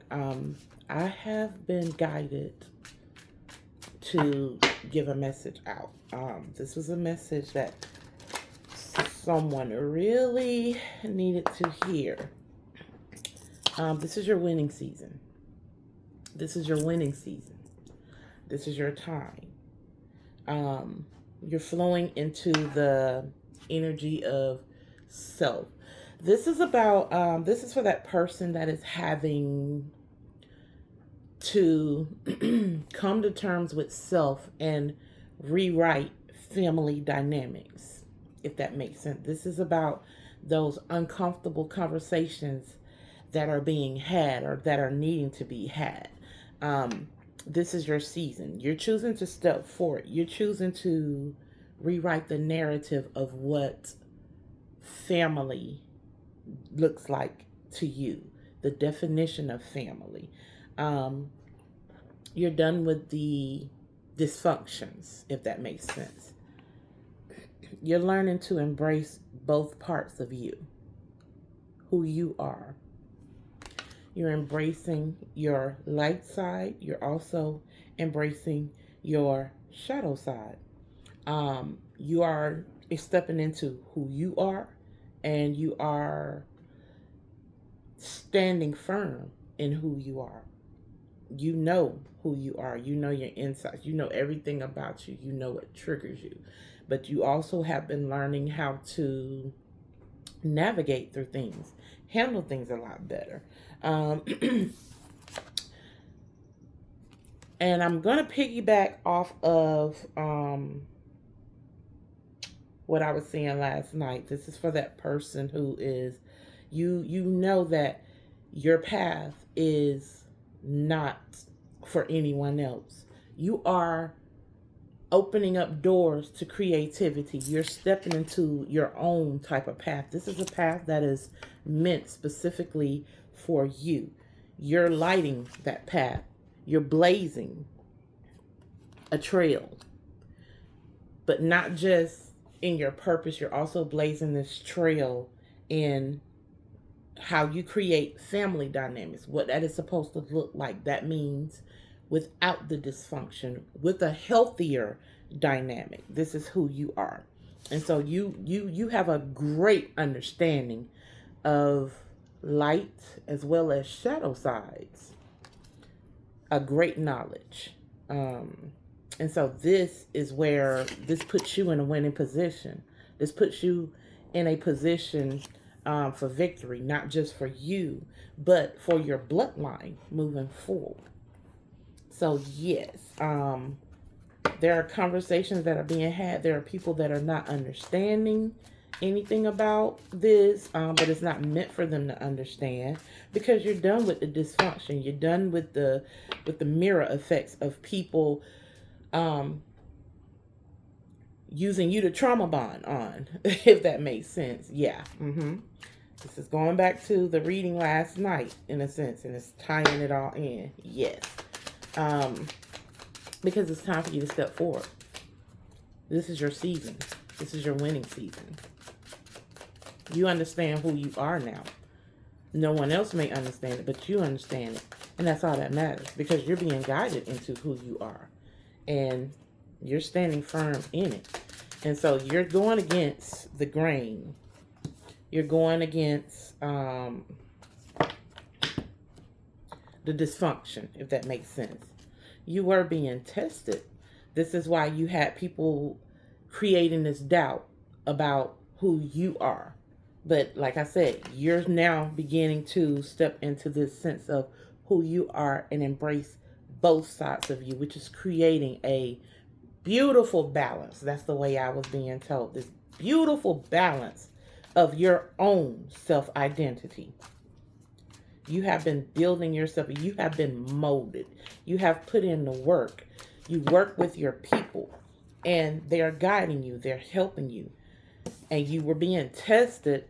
card. I have been guided to give a message out. This was a message that someone really needed to hear. This is your winning season. This is your winning season. This is your time. You're flowing into the energy of self. This is about, this is for that person that is having to come to terms with self and rewrite family dynamics, if that makes sense. This is about those uncomfortable conversations that are being had or that are needing to be had. This is your season. You're choosing to step forward. You're choosing to rewrite the narrative of what family looks like to you, the definition of family. You're done with the dysfunctions, if that makes sense. You're learning to embrace both parts of you, who you are. You're embracing your light side. You're also embracing your shadow side. You are stepping into who you are, and you are standing firm in who you are. You know who you are. You know your insights. You know everything about you. You know what triggers you. But you also have been learning how to navigate through things, handle things a lot better. And I'm going to piggyback off of what I was saying last night. This is for that person who is, you know that your path is not for anyone else. You are opening up doors to creativity. You're stepping into your own type of path. This is a path that is meant specifically for you. You're lighting that path. You're blazing a trail. But not just in your purpose, you're also blazing this trail in how you create family dynamics, what that is supposed to look like. That means without the dysfunction, with a healthier dynamic. This is who you are. And so you have a great understanding of light as well as shadow sides. A great knowledge. And so this is where this puts you in a winning position. This puts you in a position for victory, not just for you, but for your bloodline moving forward. So yes, there are conversations that are being had. There are people that are not understanding anything about this, but it's not meant for them to understand because you're done with the dysfunction. You're done with the mirror effects of people using you to trauma bond on, if that makes sense. Yeah. This is going back to the reading last night, in a sense, and it's tying it all in. Yes. Because it's time for you to step forward. This is your season. This is your winning season. You understand who you are now. No one else may understand it, but you understand it. And that's all that matters, because you're being guided into who you are. And you're standing firm in it. And so you're going against the grain. You're going against the dysfunction, if that makes sense. You were being tested. This is why you had people creating this doubt about who you are. But like I said, you're now beginning to step into this sense of who you are and embrace both sides of you, which is creating a beautiful balance. That's the way I was being told. This beautiful balance of your own self-identity. You have been building yourself. You have been molded. You have put in the work. You work with your people, and they are guiding you. They're helping you. And you were being tested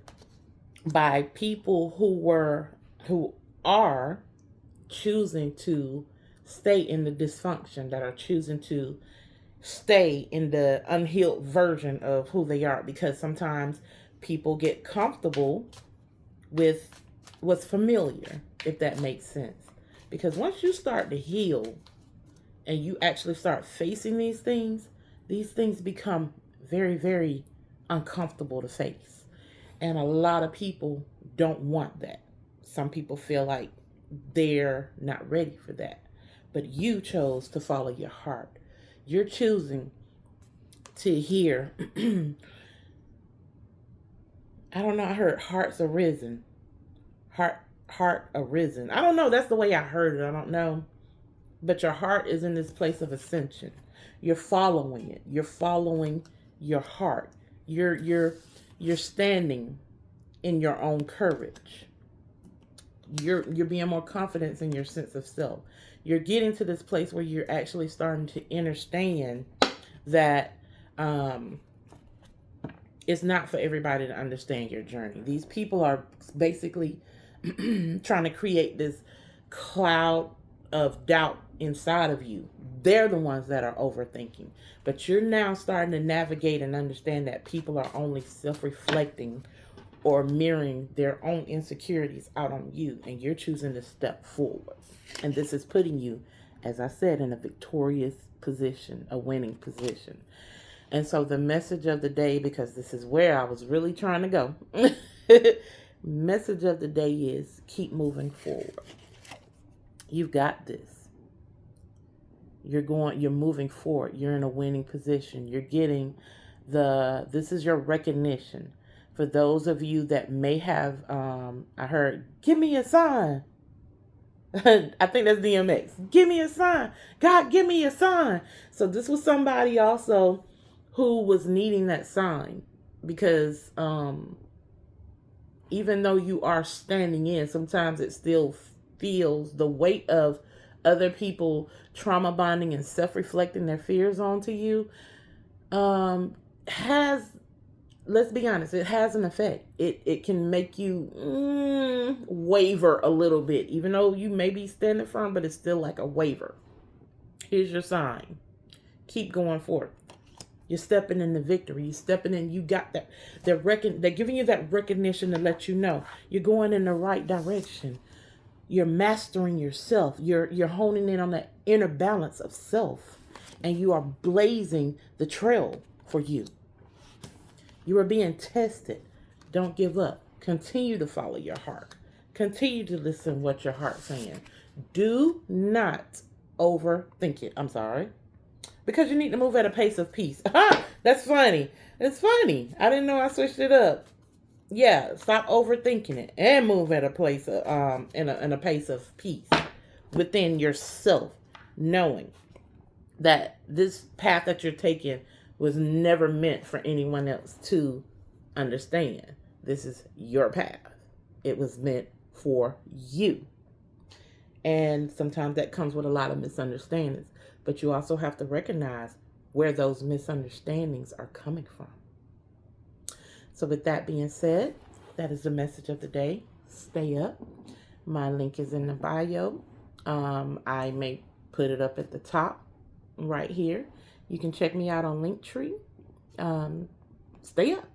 by people who are choosing to stay in the dysfunction, that are choosing to stay in the unhealed version of who they are, because sometimes people get comfortable with was familiar, if that makes sense. Because once you start to heal and you actually start facing these things become very, very uncomfortable to face. And a lot of people don't want that. Some people feel like they're not ready for that. But you chose to follow your heart. You're choosing to hear. I don't know. I heard hearts arisen. Heart arisen. I don't know. That's the way I heard it. I don't know. But your heart is in this place of ascension. You're following it. You're following your heart. You're standing in your own courage. You're being more confident in your sense of self. You're getting to this place where you're actually starting to understand that it's not for everybody to understand your journey. These people are basically trying to create this cloud of doubt inside of you. They're the ones that are overthinking. But you're now starting to navigate and understand that people are only self-reflecting or mirroring their own insecurities out on you, and you're choosing to step forward. And this is putting you, as I said, in a victorious position, a winning position. And so the message of the day, because this is where I was really trying to go, message of the day is keep moving forward. You've got this. You're moving forward. You're in a winning position. You're getting this is your recognition. For those of you that may have, I heard, give me a sign. I think that's DMX. Give me a sign. God, give me a sign. So this was somebody also who was needing that sign, because even though you are standing in, sometimes it still feels the weight of other people trauma bonding and self-reflecting their fears onto you has, let's be honest, it has an effect. It can make you waver a little bit, even though you may be standing firm, but it's still like a waver. Here's your sign. Keep going forward. You're stepping in the victory. You're stepping in. You got that. They're giving you that recognition to let you know you're going in the right direction. You're mastering yourself. You're honing in on that inner balance of self, and you are blazing the trail for you. You are being tested. Don't give up. Continue to follow your heart. Continue to listen to what your heart's saying. Do not overthink it. I'm sorry. Because you need to move at a pace of peace. That's funny. It's funny. I didn't know I switched it up. Yeah, stop overthinking it and move at a place of, in a pace of peace within yourself, knowing that this path that you're taking was never meant for anyone else to understand. This is your path. It was meant for you. And sometimes that comes with a lot of misunderstandings. But you also have to recognize where those misunderstandings are coming from. So with that being said, that is the message of the day. Stay up. My link is in the bio. I may put it up at the top right here. You can check me out on Linktree. Stay up.